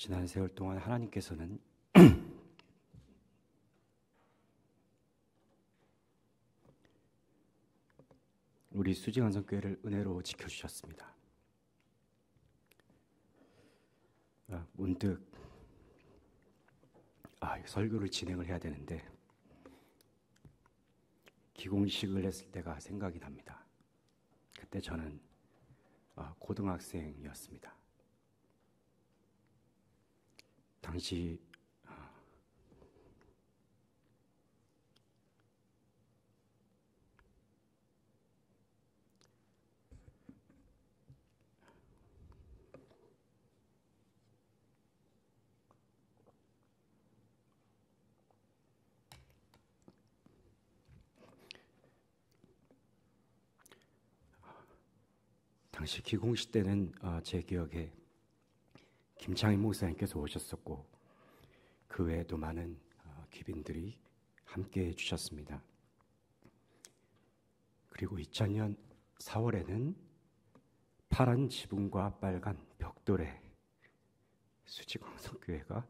지난 세월 동안 하나님께서는 우리 수지간성교회를 은혜로 지켜주셨습니다. 문득 설교를 진행을 해야 되는데 기공식을 했을 때가 생각이 납니다. 그때 저는 고등학생이었습니다. 당시 기공식 때는 제 기억에 김창희 목사님께서 오셨었고 그 외에도 많은 귀빈들이 함께해 주셨습니다. 그리고 2000년 4월에는 파란 지붕과 빨간 벽돌의 수지광성교회가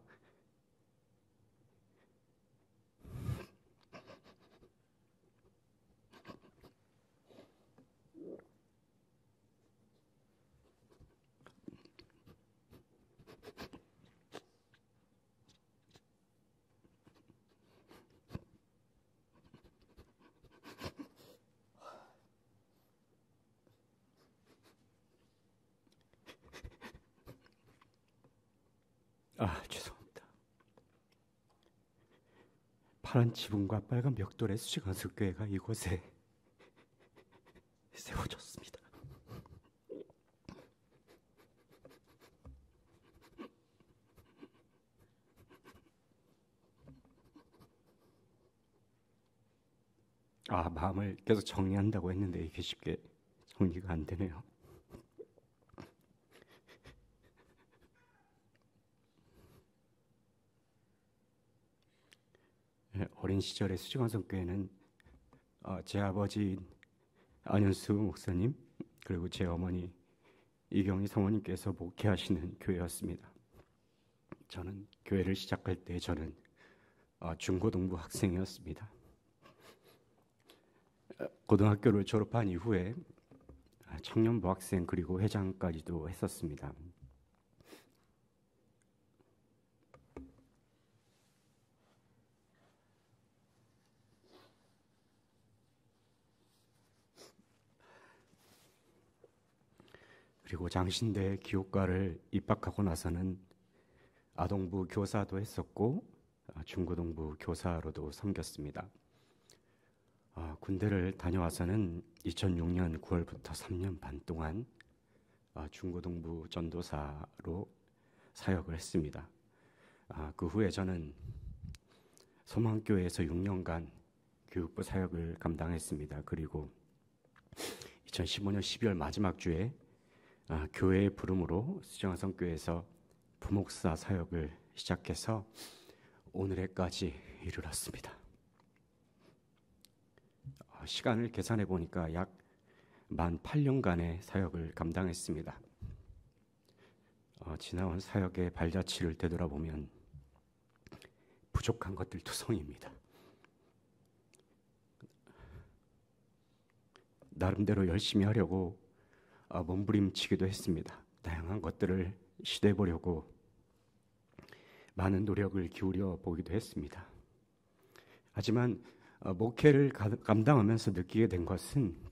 죄송합니다. 파란 지붕과 빨간 벽돌의 수지광성교회가 이곳에 세워졌습니다. 마음을 계속 정리한다고 했는데 이게 쉽게 정리가 안 되네요. 어린 시절의 수지광성교회는 제 아버지 안현수 목사님 그리고 제 어머니 이경희 사모님께서 목회하시는 교회였습니다. 저는 교회를 시작할 때 저는 중고등부 학생이었습니다. 고등학교를 졸업한 이후에 청년부 학생 그리고 회장까지도 했었습니다. 그리고 장신대 기옥과를 입학하고 나서는 아동부 교사도 했었고 중고등부 교사로도 섬겼습니다. 군대를 다녀와서는 2006년 9월부터 3년 반 동안 중고등부 전도사로 사역을 했습니다. 그 후에 저는 소망교회에서 6년간 교육부 사역을 감당했습니다. 그리고 2015년 12월 마지막 주에 교회의 부름으로 수지광성교회에서 부목사 사역을 시작해서 오늘에까지 이르렀습니다. 시간을 계산해 보니까 약 만 8년간의 사역을 감당했습니다. 지나온 사역의 발자취를 되돌아보면 부족한 것들 투성입니다. 나름대로 열심히 하려고 몸부림치기도 했습니다. 다양한 것들을 시도해 보려고 많은 노력을 기울여 보기도 했습니다. 하지만 목회를 감당하면서 느끼게 된 것은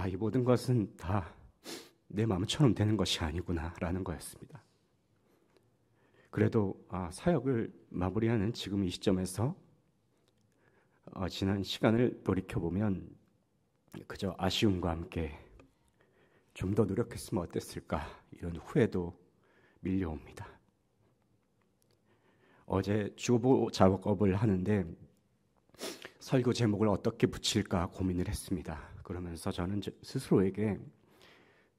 이 모든 것은 다 내 마음처럼 되는 것이 아니구나라는 거였습니다. 그래도 사역을 마무리하는 지금 이 시점에서 지난 시간을 돌이켜보면 그저 아쉬움과 함께 좀 더 노력했으면 어땠을까 이런 후회도 밀려옵니다. 어제 주보 작업을 하는데 설교 제목을 어떻게 붙일까 고민을 했습니다. 그러면서 저는 스스로에게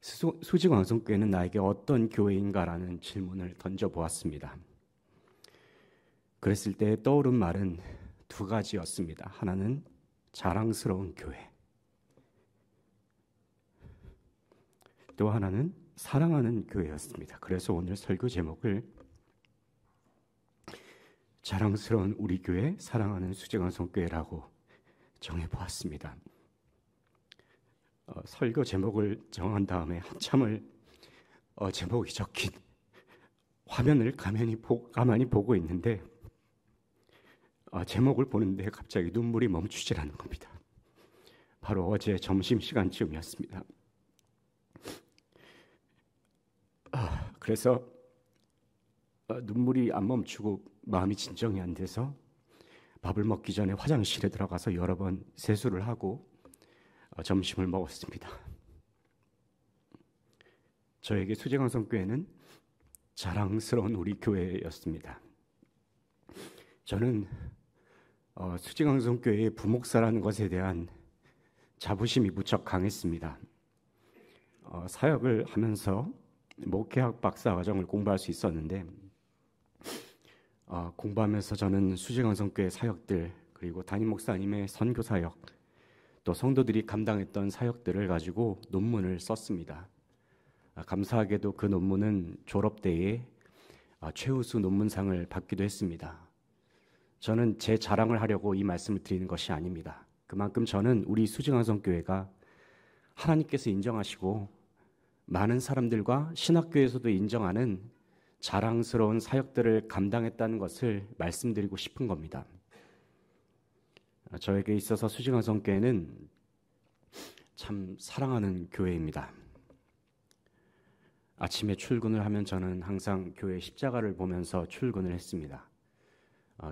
수지광성교회는 나에게 어떤 교회인가라는 질문을 던져보았습니다. 그랬을 때 떠오른 말은 두 가지였습니다. 하나는 자랑스러운 교회, 또 하나는 사랑하는 교회였습니다. 그래서 오늘 설교 제목을 자랑스러운 우리 교회, 사랑하는 수지강성교회라고 정해보았습니다. 설교 제목을 정한 다음에 한참을 제목이 적힌 화면을 가만히 보고 있는데 제목을 보는데 갑자기 눈물이 멈추질 않는 겁니다. 바로 어제 점심시간쯤이었습니다. 그래서 눈물이 안 멈추고 마음이 진정이 안 돼서 밥을 먹기 전에 화장실에 들어가서 여러 번 세수를 하고 점심을 먹었습니다. 저에게 수지강성교회는 자랑스러운 우리 교회였습니다. 저는 수지강성교회의 부목사라는 것에 대한 자부심이 무척 강했습니다. 사역을 하면서 목회학 박사과정을 공부할 수 있었는데 공부하면서 저는 수지강성교회 사역들, 그리고 담임 목사님의 선교 사역, 또 성도들이 감당했던 사역들을 가지고 논문을 썼습니다. 감사하게도 그 논문은 졸업 때에 최우수 논문상을 받기도 했습니다. 저는 제 자랑을 하려고 이 말씀을 드리는 것이 아닙니다. 그만큼 저는 우리 수지강성교회가 하나님께서 인정하시고 많은 사람들과 신학교에서도 인정하는 자랑스러운 사역들을 감당했다는 것을 말씀드리고 싶은 겁니다. 저에게 있어서 수지강성교회는 참 사랑하는 교회입니다. 아침에 출근을 하면 저는 항상 교회 십자가를 보면서 출근을 했습니다.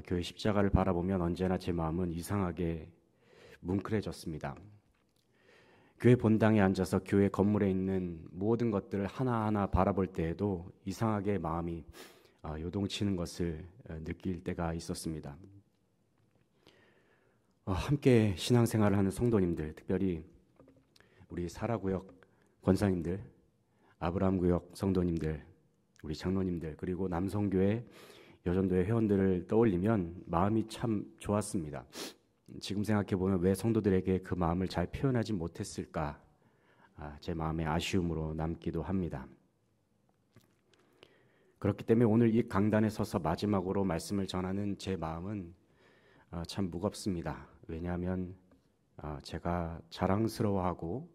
교회 십자가를 바라보면 언제나 제 마음은 이상하게 뭉클해졌습니다. 교회 본당에 앉아서 교회 건물에 있는 모든 것들을 하나하나 바라볼 때에도 이상하게 마음이 요동치는 것을 느낄 때가 있었습니다. 함께 신앙생활을 하는 성도님들, 특별히 우리 사라구역 권사님들, 아브라함구역 성도님들, 우리 장로님들, 그리고 남성교회, 여전도회 회원들을 떠올리면 마음이 참 좋았습니다. 지금 생각해보면 왜 성도들에게 그 마음을 잘 표현하지 못했을까, 제 마음의 아쉬움으로 남기도 합니다. 그렇기 때문에 오늘 이 강단에 서서 마지막으로 말씀을 전하는 제 마음은 참 무겁습니다. 왜냐하면 제가 자랑스러워하고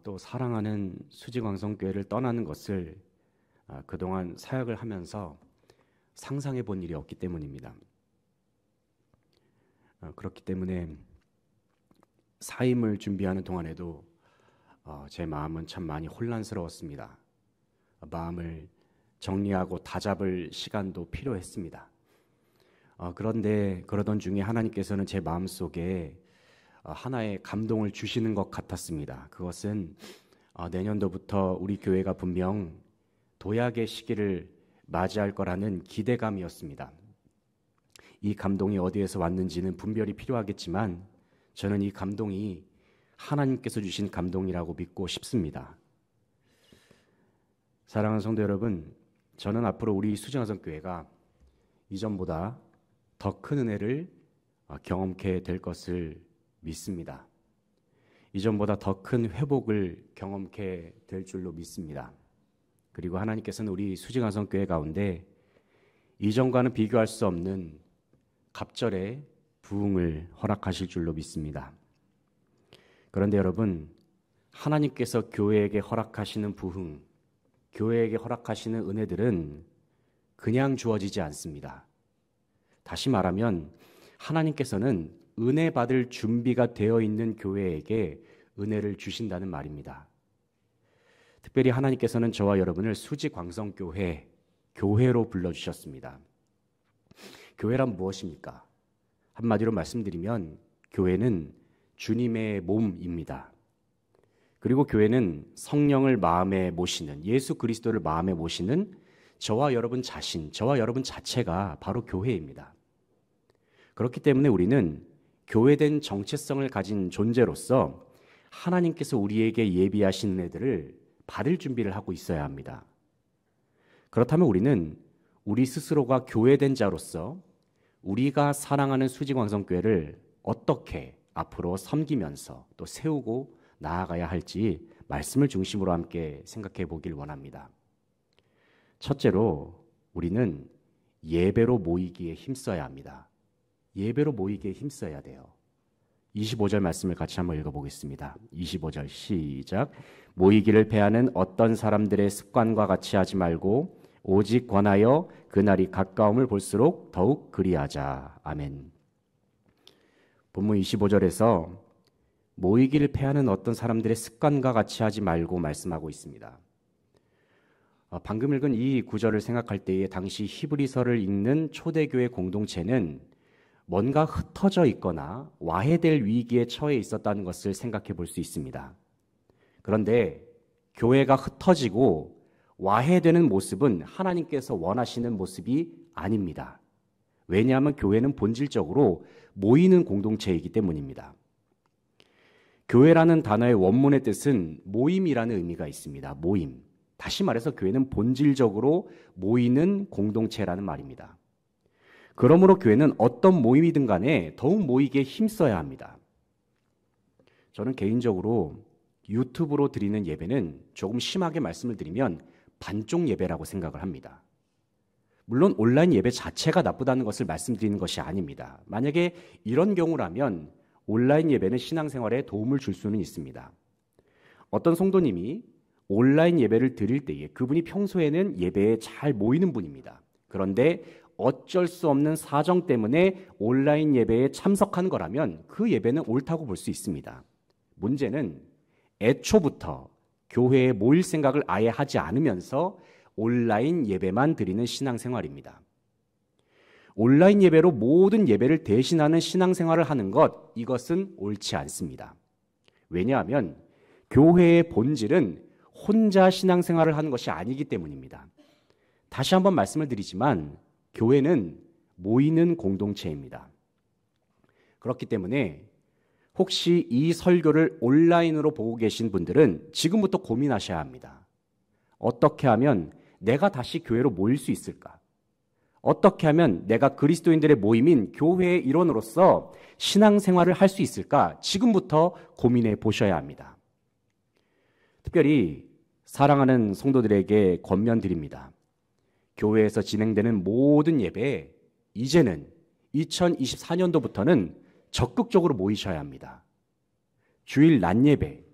또 사랑하는 수지강성교회를 떠나는 것을 그동안 사역을 하면서 상상해 본 일이 없기 때문입니다. 그렇기 때문에 사임을 준비하는 동안에도 제 마음은 참 많이 혼란스러웠습니다. 마음을 정리하고 다잡을 시간도 필요했습니다. 그런데 그러던 중에 하나님께서는 제 마음속에 하나의 감동을 주시는 것 같았습니다. 그것은 내년도부터 우리 교회가 분명 도약의 시기를 맞이할 거라는 기대감이었습니다. 이 감동이 어디에서 왔는지는 분별이 필요하겠지만 저는 이 감동이 하나님께서 주신 감동이라고 믿고 싶습니다. 사랑하는 성도 여러분, 저는 앞으로 우리 수지강성교회가 이전보다 더 큰 은혜를 경험케 될 것을 믿습니다. 이전보다 더 큰 회복을 경험케 될 줄로 믿습니다. 그리고 하나님께서는 우리 수지강성교회 가운데 이전과는 비교할 수 없는 갑절의 부흥을 허락하실 줄로 믿습니다. 그런데 여러분, 하나님께서 교회에게 허락하시는 부흥, 교회에게 허락하시는 은혜들은 그냥 주어지지 않습니다. 다시 말하면 하나님께서는 은혜 받을 준비가 되어 있는 교회에게 은혜를 주신다는 말입니다. 특별히 하나님께서는 저와 여러분을 수지광성교회, 교회로 불러주셨습니다. 교회란 무엇입니까? 한마디로 말씀드리면 교회는 주님의 몸입니다. 그리고 교회는 성령을 마음에 모시는, 예수 그리스도를 마음에 모시는 저와 여러분 자신, 저와 여러분 자체가 바로 교회입니다. 그렇기 때문에 우리는 교회된 정체성을 가진 존재로서 하나님께서 우리에게 예비하신 은혜들을 받을 준비를 하고 있어야 합니다. 그렇다면 우리는 우리 스스로가 교회된 자로서 우리가 사랑하는 수지광성교회를 어떻게 앞으로 섬기면서 또 세우고 나아가야 할지 말씀을 중심으로 함께 생각해 보길 원합니다. 첫째로 우리는 예배로 모이기에 힘써야 합니다. 예배로 모이기에 힘써야 돼요. 25절 말씀을 같이 한번 읽어보겠습니다. 25절 시작. 모이기를 패하는 어떤 사람들의 습관과 같이 하지 말고 오직 권하여 그날이 가까움을 볼수록 더욱 그리하자. 아멘. 본문 25절에서 모이기를 패하는 어떤 사람들의 습관과 같이 하지 말고 말씀하고 있습니다. 방금 읽은 이 구절을 생각할 때에 당시 히브리서를 읽는 초대교회 공동체는 뭔가 흩어져 있거나 와해될 위기에 처해 있었다는 것을 생각해 볼 수 있습니다. 그런데 교회가 흩어지고 와해되는 모습은 하나님께서 원하시는 모습이 아닙니다. 왜냐하면 교회는 본질적으로 모이는 공동체이기 때문입니다. 교회라는 단어의 원문의 뜻은 모임이라는 의미가 있습니다. 모임. 다시 말해서 교회는 본질적으로 모이는 공동체라는 말입니다. 그러므로 교회는 어떤 모임이든 간에 더욱 모이기에 힘써야 합니다. 저는 개인적으로 유튜브로 드리는 예배는 조금 심하게 말씀을 드리면 반쪽 예배라고 생각을 합니다. 물론 온라인 예배 자체가 나쁘다는 것을 말씀드리는 것이 아닙니다. 만약에 이런 경우라면 온라인 예배는 신앙생활에 도움을 줄 수는 있습니다. 어떤 성도님이 온라인 예배를 드릴 때에 그분이 평소에는 예배에 잘 모이는 분입니다. 그런데 어쩔 수 없는 사정 때문에 온라인 예배에 참석한 거라면 그 예배는 옳다고 볼 수 있습니다. 문제는 애초부터 교회에 모일 생각을 아예 하지 않으면서 온라인 예배만 드리는 신앙생활입니다. 온라인 예배로 모든 예배를 대신하는 신앙생활을 하는 것, 이것은 옳지 않습니다. 왜냐하면 교회의 본질은 혼자 신앙생활을 하는 것이 아니기 때문입니다. 다시 한번 말씀을 드리지만 교회는 모이는 공동체입니다. 그렇기 때문에 혹시 이 설교를 온라인으로 보고 계신 분들은 지금부터 고민하셔야 합니다. 어떻게 하면 내가 다시 교회로 모일 수 있을까? 어떻게 하면 내가 그리스도인들의 모임인 교회의 일원으로서 신앙생활을 할 수 있을까? 지금부터 고민해 보셔야 합니다. 특별히 사랑하는 성도들에게 권면드립니다. 교회에서 진행되는 모든 예배에 이제는 2024년도부터는 적극적으로 모이셔야 합니다. 주일 낮 예배,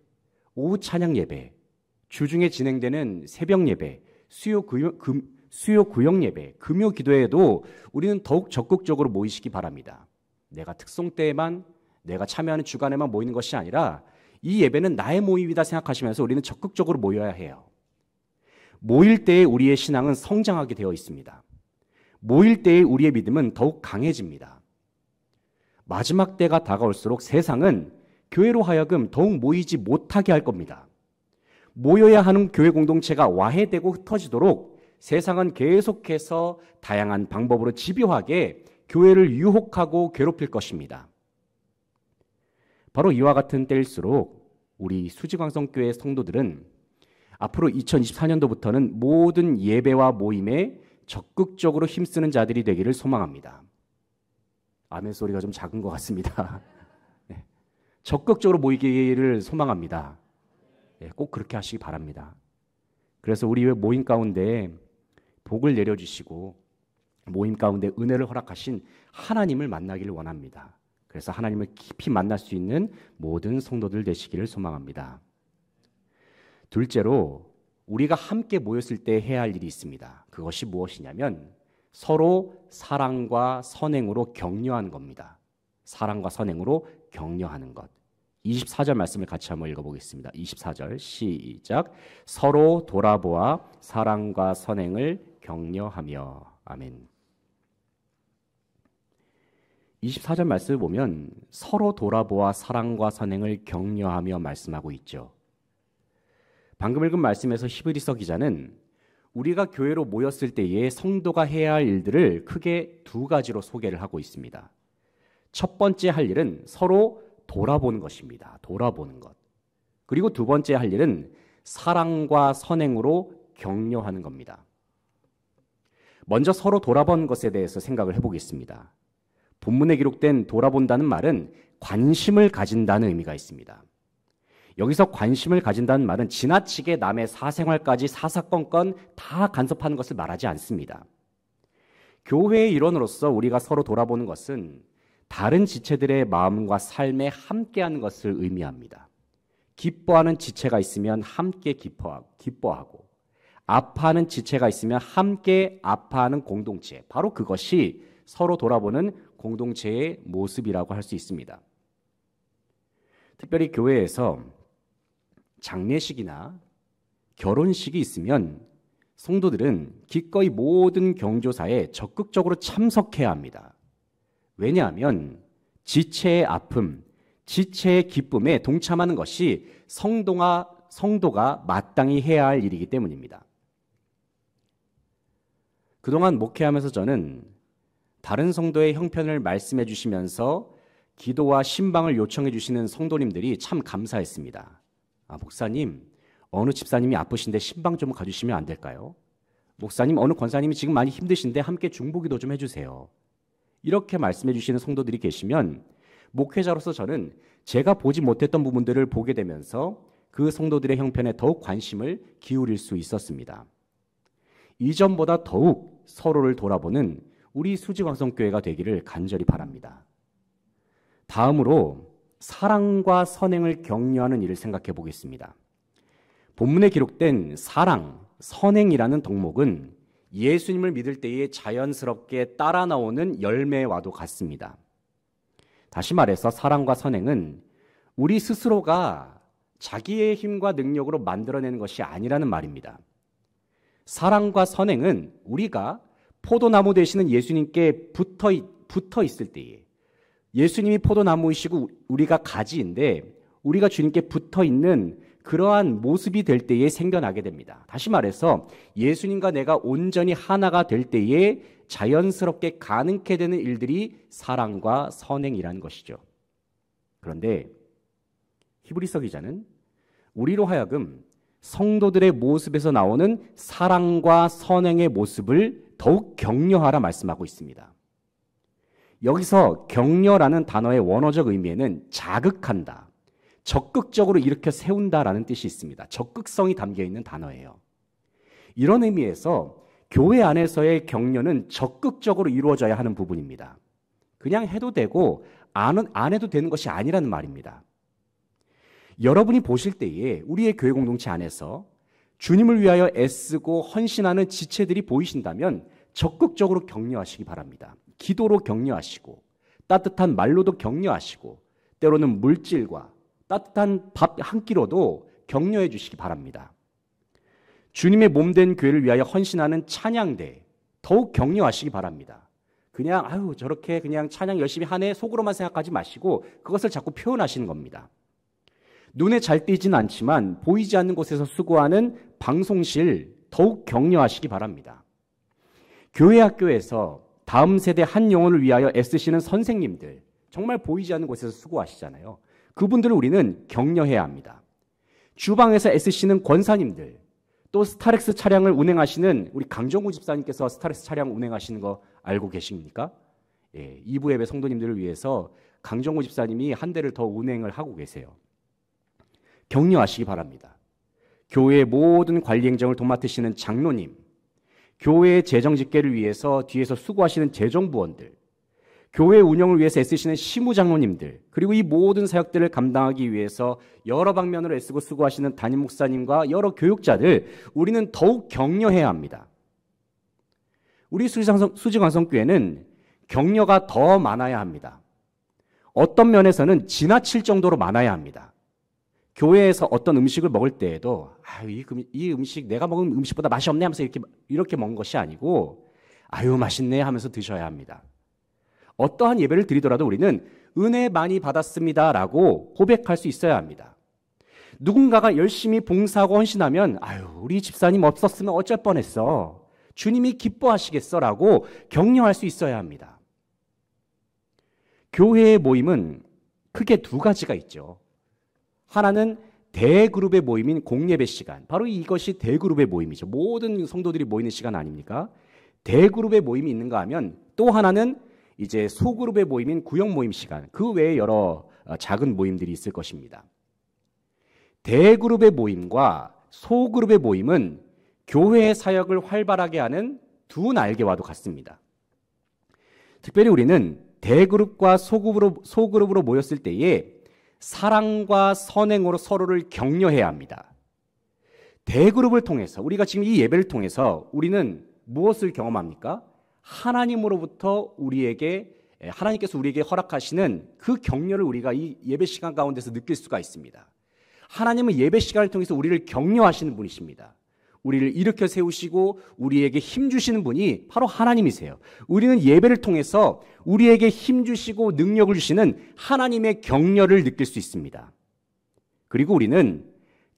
오후 찬양 예배, 주중에 진행되는 새벽 예배, 수요 구역 예배, 금요 기도회에도 우리는 더욱 적극적으로 모이시기 바랍니다. 내가 특송 때에만, 내가 참여하는 주간에만 모이는 것이 아니라 이 예배는 나의 모임이다 생각하시면서 우리는 적극적으로 모여야 해요. 모일 때에 우리의 신앙은 성장하게 되어 있습니다. 모일 때에 우리의 믿음은 더욱 강해집니다. 마지막 때가 다가올수록 세상은 교회로 하여금 더욱 모이지 못하게 할 겁니다. 모여야 하는 교회 공동체가 와해되고 흩어지도록 세상은 계속해서 다양한 방법으로 집요하게 교회를 유혹하고 괴롭힐 것입니다. 바로 이와 같은 때일수록 우리 수지광성교회 성도들은 앞으로 2024년도부터는 모든 예배와 모임에 적극적으로 힘쓰는 자들이 되기를 소망합니다. 아멘 소리가 좀 작은 것 같습니다. 네. 적극적으로 모이기를 소망합니다. 네, 꼭 그렇게 하시기 바랍니다. 그래서 우리 모임 가운데 복을 내려주시고 모임 가운데 은혜를 허락하신 하나님을 만나기를 원합니다. 그래서 하나님을 깊이 만날 수 있는 모든 성도들 되시기를 소망합니다. 둘째로 우리가 함께 모였을 때 해야 할 일이 있습니다. 그것이 무엇이냐면 서로 사랑과 선행으로 격려하는 겁니다. 사랑과 선행으로 격려하는 것. 24절 말씀을 같이 한번 읽어보겠습니다. 24절 시작. 서로 돌아보아 사랑과 선행을 격려하며. 아멘. 24절 말씀을 보면 서로 돌아보아 사랑과 선행을 격려하며 말씀하고 있죠. 방금 읽은 말씀에서 히브리서 기자는 우리가 교회로 모였을 때에 성도가 해야 할 일들을 크게 두 가지로 소개를 하고 있습니다. 첫 번째 할 일은 서로 돌아보는 것입니다. 돌아보는 것. 그리고 두 번째 할 일은 사랑과 선행으로 격려하는 겁니다. 먼저 서로 돌아보는 것에 대해서 생각을 해보겠습니다. 본문에 기록된 돌아본다는 말은 관심을 가진다는 의미가 있습니다. 여기서 관심을 가진다는 말은 지나치게 남의 사생활까지 사사건건 다 간섭하는 것을 말하지 않습니다. 교회의 일원으로서 우리가 서로 돌아보는 것은 다른 지체들의 마음과 삶에 함께하는 것을 의미합니다. 기뻐하는 지체가 있으면 함께 기뻐하고 아파하는 지체가 있으면 함께 아파하는 공동체, 바로 그것이 서로 돌아보는 공동체의 모습이라고 할 수 있습니다. 특별히 교회에서 장례식이나 결혼식이 있으면 성도들은 기꺼이 모든 경조사에 적극적으로 참석해야 합니다. 왜냐하면 지체의 아픔, 지체의 기쁨에 동참하는 것이 성도가 마땅히 해야 할 일이기 때문입니다. 그동안 목회하면서 저는 다른 성도의 형편을 말씀해 주시면서 기도와 신방을 요청해 주시는 성도님들이 참 감사했습니다. 목사님, 어느 집사님이 아프신데 신방 좀 가주시면 안 될까요? 목사님, 어느 권사님이 지금 많이 힘드신데 함께 중보기도 좀 해주세요. 이렇게 말씀해 주시는 성도들이 계시면 목회자로서 저는 제가 보지 못했던 부분들을 보게 되면서 그 성도들의 형편에 더욱 관심을 기울일 수 있었습니다. 이전보다 더욱 서로를 돌아보는 우리 수지광성교회가 되기를 간절히 바랍니다. 다음으로 사랑과 선행을 격려하는 일을 생각해 보겠습니다. 본문에 기록된 사랑, 선행이라는 덕목은 예수님을 믿을 때에 자연스럽게 따라 나오는 열매와도 같습니다. 다시 말해서 사랑과 선행은 우리 스스로가 자기의 힘과 능력으로 만들어내는 것이 아니라는 말입니다. 사랑과 선행은 우리가 포도나무 되시는 예수님께 붙어 있을 때에, 예수님이 포도나무이시고 우리가 가지인데 우리가 주님께 붙어 있는 그러한 모습이 될 때에 생겨나게 됩니다. 다시 말해서 예수님과 내가 온전히 하나가 될 때에 자연스럽게 가능케 되는 일들이 사랑과 선행이라는 것이죠. 그런데 히브리서 기자는 우리로 하여금 성도들의 모습에서 나오는 사랑과 선행의 모습을 더욱 격려하라 말씀하고 있습니다. 여기서 격려라는 단어의 원어적 의미에는 자극한다, 적극적으로 일으켜 세운다라는 뜻이 있습니다. 적극성이 담겨있는 단어예요. 이런 의미에서 교회 안에서의 격려는 적극적으로 이루어져야 하는 부분입니다. 그냥 해도 되고 안 해도 되는 것이 아니라는 말입니다. 여러분이 보실 때에 우리의 교회 공동체 안에서 주님을 위하여 애쓰고 헌신하는 지체들이 보이신다면 적극적으로 격려하시기 바랍니다. 기도로 격려하시고 따뜻한 말로도 격려하시고 때로는 물질과 따뜻한 밥 한 끼로도 격려해 주시기 바랍니다. 주님의 몸된 교회를 위하여 헌신하는 찬양대 더욱 격려하시기 바랍니다. 그냥 저렇게 그냥 찬양 열심히 하네 속으로만 생각하지 마시고 그것을 자꾸 표현하시는 겁니다. 눈에 잘 띄지는 않지만 보이지 않는 곳에서 수고하는 방송실 더욱 격려하시기 바랍니다. 교회 학교에서 다음 세대 한 영혼을 위하여 애쓰시는 선생님들, 정말 보이지 않는 곳에서 수고하시잖아요. 그분들을 우리는 격려해야 합니다. 주방에서 애쓰시는 권사님들, 또 스타렉스 차량을 운행하시는 우리 강정구 집사님께서 스타렉스 차량 운행하시는 거 알고 계십니까? 2부 예배 성도님들을 위해서 강정구 집사님이 한 대를 더 운행을 하고 계세요. 격려하시기 바랍니다. 교회의 모든 관리 행정을 도맡으시는 장로님, 교회의 재정 집계를 위해서 뒤에서 수고하시는 재정부원들, 교회 운영을 위해서 애쓰시는 시무장로님들, 그리고 이 모든 사역들을 감당하기 위해서 여러 방면으로 애쓰고 수고하시는 담임 목사님과 여러 교육자들, 우리는 더욱 격려해야 합니다. 우리 수지광성교회는 격려가 더 많아야 합니다. 어떤 면에서는 지나칠 정도로 많아야 합니다. 교회에서 어떤 음식을 먹을 때에도 이 음식 내가 먹은 음식보다 맛이 없네 하면서 이렇게 먹는 것이 아니고 맛있네 하면서 드셔야 합니다. 어떠한 예배를 드리더라도 우리는 은혜 많이 받았습니다라고 고백할 수 있어야 합니다. 누군가가 열심히 봉사하고 헌신하면 우리 집사님 없었으면 어쩔 뻔했어. 주님이 기뻐하시겠어라고 격려할 수 있어야 합니다. 교회의 모임은 크게 두 가지가 있죠. 하나는 대그룹의 모임인 공예배 시간. 바로 이것이 대그룹의 모임이죠. 모든 성도들이 모이는 시간 아닙니까? 대그룹의 모임이 있는가 하면 또 하나는 이제 소그룹의 모임인 구역 모임 시간. 그 외에 여러 작은 모임들이 있을 것입니다. 대그룹의 모임과 소그룹의 모임은 교회의 사역을 활발하게 하는 두 날개와도 같습니다. 특별히 우리는 대그룹과 소그룹으로 모였을 때에 사랑과 선행으로 서로를 격려해야 합니다. 대그룹을 통해서, 우리가 지금 이 예배를 통해서 우리는 무엇을 경험합니까? 하나님으로부터 하나님께서 우리에게 허락하시는 그 격려를 우리가 이 예배 시간 가운데서 느낄 수가 있습니다. 하나님은 예배 시간을 통해서 우리를 격려하시는 분이십니다. 우리를 일으켜 세우시고 우리에게 힘 주시는 분이 바로 하나님이세요. 우리는 예배를 통해서 우리에게 힘 주시고 능력을 주시는 하나님의 격려를 느낄 수 있습니다. 그리고 우리는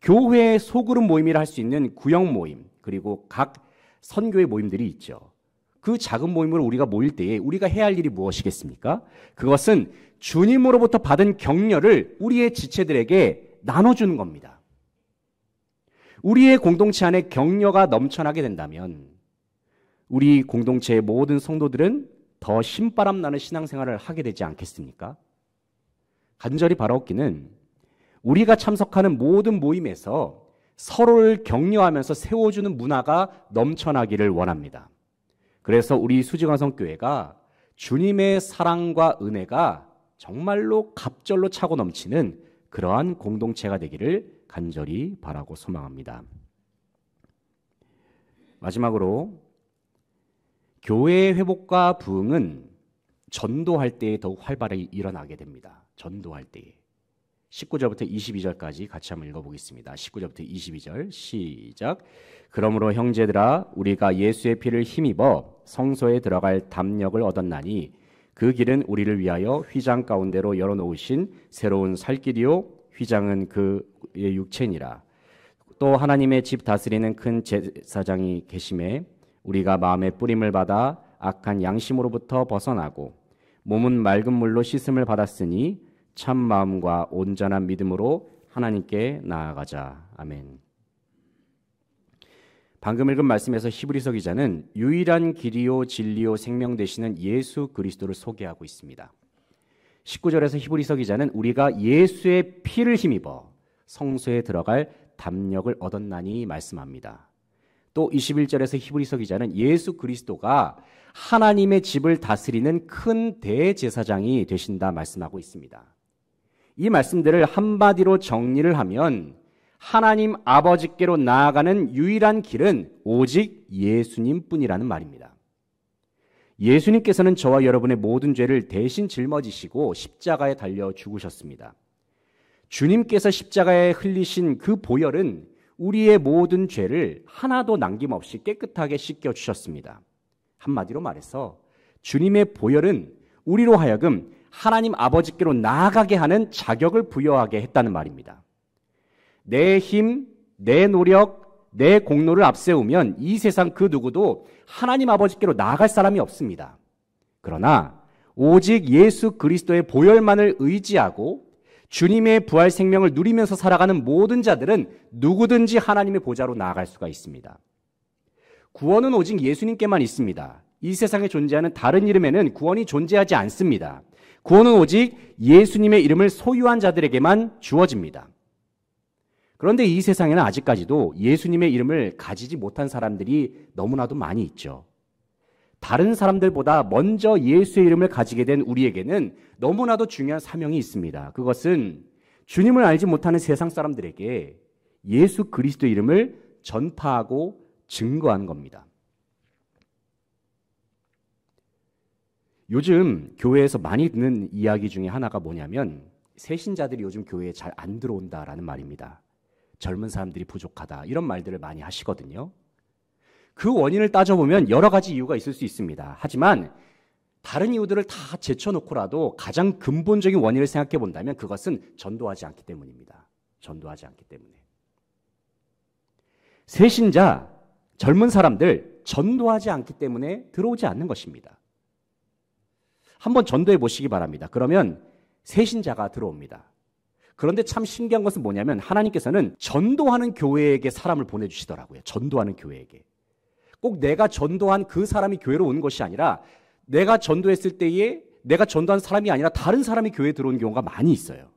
교회의 소그룹 모임이라 할 수 있는 구역 모임, 그리고 각 선교의 모임들이 있죠. 그 작은 모임으로 우리가 모일 때에 우리가 해야 할 일이 무엇이겠습니까? 그것은 주님으로부터 받은 격려를 우리의 지체들에게 나눠주는 겁니다. 우리의 공동체 안에 격려가 넘쳐나게 된다면 우리 공동체의 모든 성도들은 더 신바람 나는 신앙생활을 하게 되지 않겠습니까? 간절히 바라옵기는 우리가 참석하는 모든 모임에서 서로를 격려하면서 세워주는 문화가 넘쳐나기를 원합니다. 그래서 우리 수지강성교회가 주님의 사랑과 은혜가 정말로 갑절로 차고 넘치는 그러한 공동체가 되기를 간절히 바라고 소망합니다. 마지막으로 교회의 회복과 부흥은 전도할 때에 더욱 활발히 일어나게 됩니다. 전도할 때에. 19절부터 22절까지 같이 한번 읽어보겠습니다. 19절부터 22절 시작. 그러므로 형제들아 우리가 예수의 피를 힘입어 성소에 들어갈 담력을 얻었나니 그 길은 우리를 위하여 휘장 가운데로 열어놓으신 새로운 살 길이요 휘장은 그의 육체니라. 또 하나님의 집 다스리는 큰 제사장이 계심에 우리가 마음의 뿌림을 받아 악한 양심으로부터 벗어나고 몸은 맑은 물로 씻음을 받았으니 참 마음과 온전한 믿음으로 하나님께 나아가자. 아멘. 방금 읽은 말씀에서 히브리서 기자는 유일한 길이요 진리요 생명 되시는 예수 그리스도를 소개하고 있습니다. 19절에서 히브리서 기자는 우리가 예수의 피를 힘입어 성소에 들어갈 담력을 얻었나니 말씀합니다. 또 21절에서 히브리서 기자는 예수 그리스도가 하나님의 집을 다스리는 큰 대제사장이 되신다 말씀하고 있습니다. 이 말씀들을 한마디로 정리를 하면 하나님 아버지께로 나아가는 유일한 길은 오직 예수님뿐이라는 말입니다. 예수님께서는 저와 여러분의 모든 죄를 대신 짊어지시고 십자가에 달려 죽으셨습니다. 주님께서 십자가에 흘리신 그 보혈은 우리의 모든 죄를 하나도 남김없이 깨끗하게 씻겨주셨습니다. 한마디로 말해서 주님의 보혈은 우리로 하여금 하나님 아버지께로 나아가게 하는 자격을 부여하게 했다는 말입니다. 내 힘, 내 노력, 내 공로를 앞세우면 이 세상 그 누구도 하나님 아버지께로 나아갈 사람이 없습니다. 그러나 오직 예수 그리스도의 보혈만을 의지하고 주님의 부활 생명을 누리면서 살아가는 모든 자들은 누구든지 하나님의 보좌로 나아갈 수가 있습니다. 구원은 오직 예수님께만 있습니다. 이 세상에 존재하는 다른 이름에는 구원이 존재하지 않습니다. 구원은 오직 예수님의 이름을 소유한 자들에게만 주어집니다. 그런데 이 세상에는 아직까지도 예수님의 이름을 가지지 못한 사람들이 너무나도 많이 있죠. 다른 사람들보다 먼저 예수의 이름을 가지게 된 우리에게는 너무나도 중요한 사명이 있습니다. 그것은 주님을 알지 못하는 세상 사람들에게 예수 그리스도의 이름을 전파하고 증거하는 겁니다. 요즘 교회에서 많이 듣는 이야기 중에 하나가 뭐냐면 새신자들이 요즘 교회에 잘 안 들어온다라는 말입니다. 젊은 사람들이 부족하다 이런 말들을 많이 하시거든요. 그 원인을 따져보면 여러 가지 이유가 있을 수 있습니다. 하지만 다른 이유들을 다 제쳐놓고라도 가장 근본적인 원인을 생각해 본다면 그것은 전도하지 않기 때문입니다. 전도하지 않기 때문에. 새신자, 젊은 사람들 전도하지 않기 때문에 들어오지 않는 것입니다. 한번 전도해 보시기 바랍니다. 그러면 새신자가 들어옵니다. 그런데 참 신기한 것은 뭐냐면 하나님께서는 전도하는 교회에게 사람을 보내주시더라고요. 전도하는 교회에게. 꼭 내가 전도한 그 사람이 교회로 오는 것이 아니라 내가 전도했을 때에 내가 전도한 사람이 아니라 다른 사람이 교회에 들어오는 경우가 많이 있어요.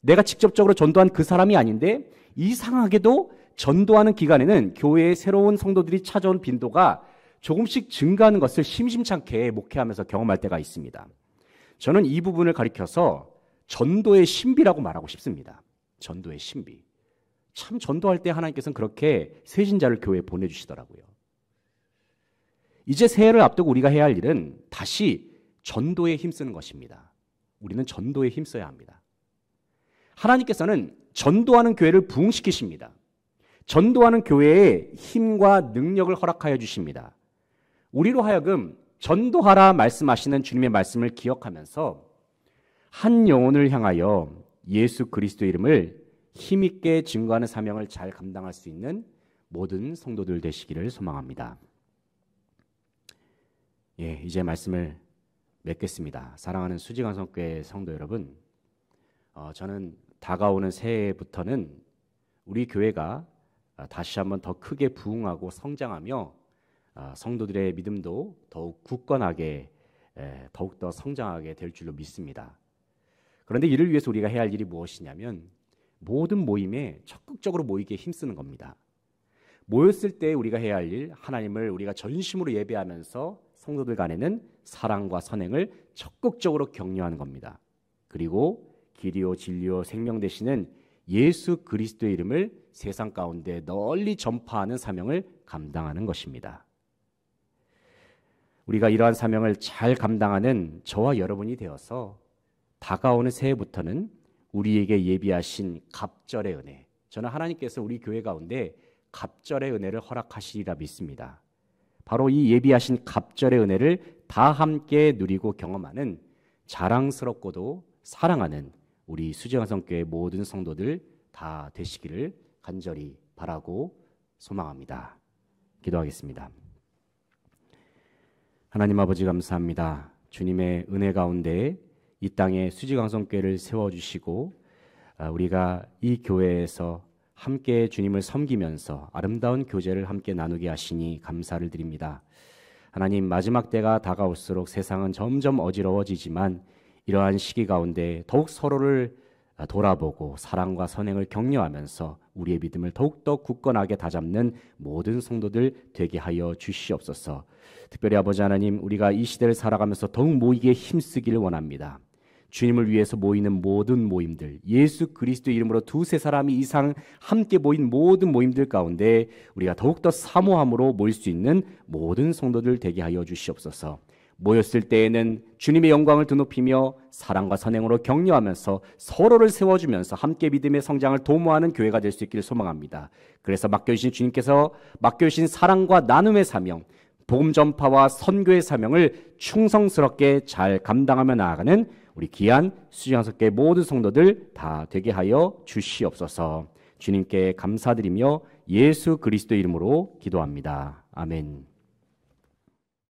내가 직접적으로 전도한 그 사람이 아닌데 이상하게도 전도하는 기간에는 교회에 새로운 성도들이 찾아온 빈도가 조금씩 증가하는 것을 심심찮게 목회하면서 경험할 때가 있습니다. 저는 이 부분을 가리켜서 전도의 신비라고 말하고 싶습니다. 전도의 신비. 참 전도할 때 하나님께서는 그렇게 세신자를 교회에 보내주시더라고요. 이제 새해를 앞두고 우리가 해야 할 일은 다시 전도에 힘쓰는 것입니다. 우리는 전도에 힘써야 합니다. 하나님께서는 전도하는 교회를 부흥시키십니다. 전도하는 교회에 힘과 능력을 허락하여 주십니다. 우리로 하여금 전도하라 말씀하시는 주님의 말씀을 기억하면서 한 영혼을 향하여 예수 그리스도의 이름을 힘있게 증거하는 사명을 잘 감당할 수 있는 모든 성도들 되시기를 소망합니다. 이제 말씀을 맺겠습니다. 사랑하는 수지강성교회 성도 여러분, 저는 다가오는 새해부터는 우리 교회가 다시 한번 더 크게 부흥하고 성장하며 성도들의 믿음도 더욱 굳건하게 더욱더 성장하게 될 줄로 믿습니다. 그런데 이를 위해서 우리가 해야 할 일이 무엇이냐면 모든 모임에 적극적으로 모이기에 힘쓰는 겁니다. 모였을 때 우리가 해야 할 일, 하나님을 우리가 전심으로 예배하면서 성도들 간에는 사랑과 선행을 적극적으로 격려하는 겁니다. 그리고 길이요 진리요 생명 되시는 예수 그리스도의 이름을 세상 가운데 널리 전파하는 사명을 감당하는 것입니다. 우리가 이러한 사명을 잘 감당하는 저와 여러분이 되어서 다가오는 새해부터는 우리에게 예비하신 갑절의 은혜, 저는 하나님께서 우리 교회 가운데 갑절의 은혜를 허락하시리라 믿습니다. 바로 이 예비하신 갑절의 은혜를 다 함께 누리고 경험하는 자랑스럽고도 사랑하는 우리 수지강성교회 모든 성도들 다 되시기를 간절히 바라고 소망합니다. 기도하겠습니다. 하나님 아버지 감사합니다. 주님의 은혜 가운데 이 땅에 수지강성교회를 세워주시고 우리가 이 교회에서 함께 주님을 섬기면서 아름다운 교제를 함께 나누게 하시니 감사를 드립니다. 하나님, 마지막 때가 다가올수록 세상은 점점 어지러워지지만 이러한 시기 가운데 더욱 서로를 돌아보고 사랑과 선행을 격려하면서 우리의 믿음을 더욱더 굳건하게 다잡는 모든 성도들 되게 하여 주시옵소서. 특별히 아버지 하나님, 우리가 이 시대를 살아가면서 더욱 모이기에 힘쓰기를 원합니다. 주님을 위해서 모이는 모든 모임들, 예수 그리스도 이름으로 두세 사람이 이상 함께 모인 모든 모임들 가운데 우리가 더욱더 사모함으로 모일 수 있는 모든 성도들 되게 하여 주시옵소서. 모였을 때에는 주님의 영광을 드높이며 사랑과 선행으로 격려하면서 서로를 세워주면서 함께 믿음의 성장을 도모하는 교회가 될 수 있기를 소망합니다. 그래서 맡겨주신 주님께서 맡겨주신 사랑과 나눔의 사명, 복음 전파와 선교의 사명을 충성스럽게 잘 감당하며 나아가는 우리 귀한 수지강성교회 모든 성도들 다 되게 하여 주시옵소서. 주님께 감사드리며 예수 그리스도 이름으로 기도합니다. 아멘.